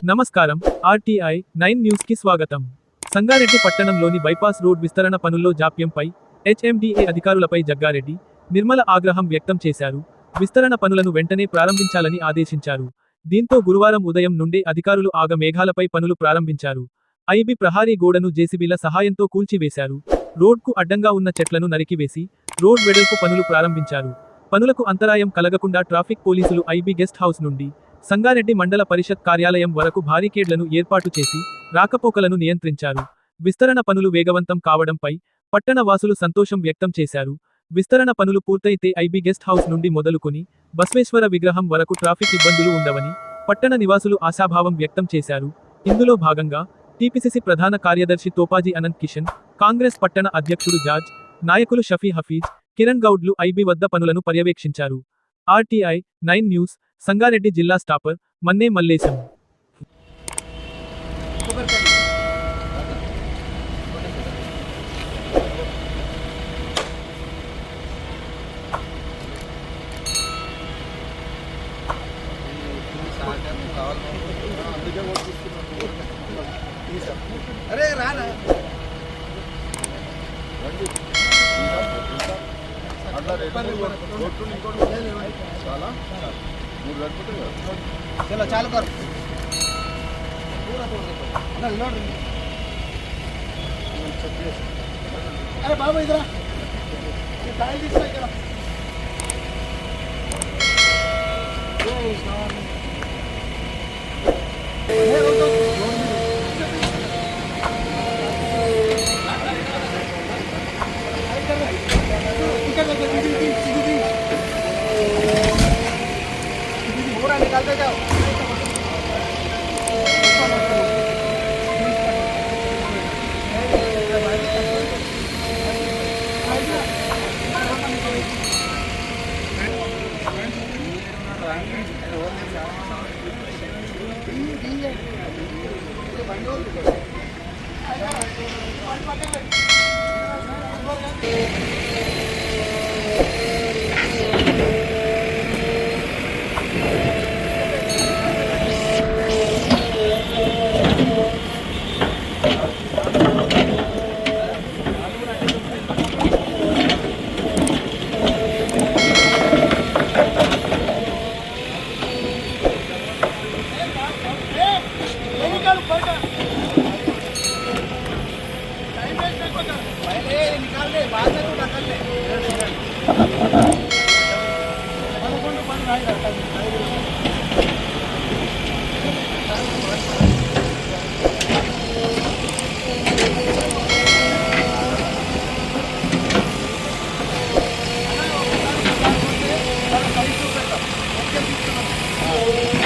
నమస్కారం. RTI 9 news కి స్వాగతం. సంగారెడ్డి పట్టణంలోని బైపాస్ రోడ్ విస్తరణ పనుల్లో జాప్యంపై హెచ్ఎండిఏ అధికారులపై జగ్గారెడ్డి, నిర్మల ఆగ్రహం వ్యక్తం చేశారు. విస్తరణ పనులను వెంటనే ప్రారంభించాలని ఆదేశించారు. దీంతో గురువారం ఉదయం నుండే అధికారులు ఆగ మేఘాలపై పనులు ప్రారంభించారు. ఐబీ ప్రహారీ గోడను జేసీబీల సహాయంతో కూల్చివేశారు. రోడ్కు అడ్డంగా ఉన్న చెట్లను నరికివేసి రోడ్ వెడల్పు పనులు ప్రారంభించారు. పనులకు అంతరాయం కలగకుండా ట్రాఫిక్ పోలీసులు ఐబీ గెస్ట్ హౌస్ నుండి సంగారెడ్డి మండల పరిషత్ కార్యాలయం వరకు బారికేడ్లను ఏర్పాటు చేసి రాకపోకలను నియంత్రించారు. విస్తరణ పనులు వేగవంతం కావడంపై పట్టణ వాసులు సంతోషం వ్యక్తం చేశారు. విస్తరణ పనులు పూర్తయితే ఐబీ గెస్ట్ హౌస్ నుండి మొదలుకొని బస్వేశ్వర విగ్రహం వరకు ట్రాఫిక్ ఇబ్బందులు ఉండవని పట్టణ నివాసులు ఆశాభావం వ్యక్తం చేశారు. ఇందులో భాగంగా టీపీసీసీ ప్రధాన కార్యదర్శి తోపాజీ అనంత్ కిషన్, కాంగ్రెస్ పట్టణ అధ్యక్షుడు జార్జ్, నాయకులు షఫీ హఫీజ్, కిరణ్ గౌడ్లు ఐబీ వద్ద పనులను పర్యవేక్షించారు. ఆర్టీఐ 9 న్యూస్, సంగారెడ్డి జిల్లా స్టాపర్ మన్నే మల్లేశం. అరే రానా चलो चालू कर अरे बाबा इधर टाइल दिखा निकालते जाओ निकाल दे बाद में तो ढकल ले Thank you.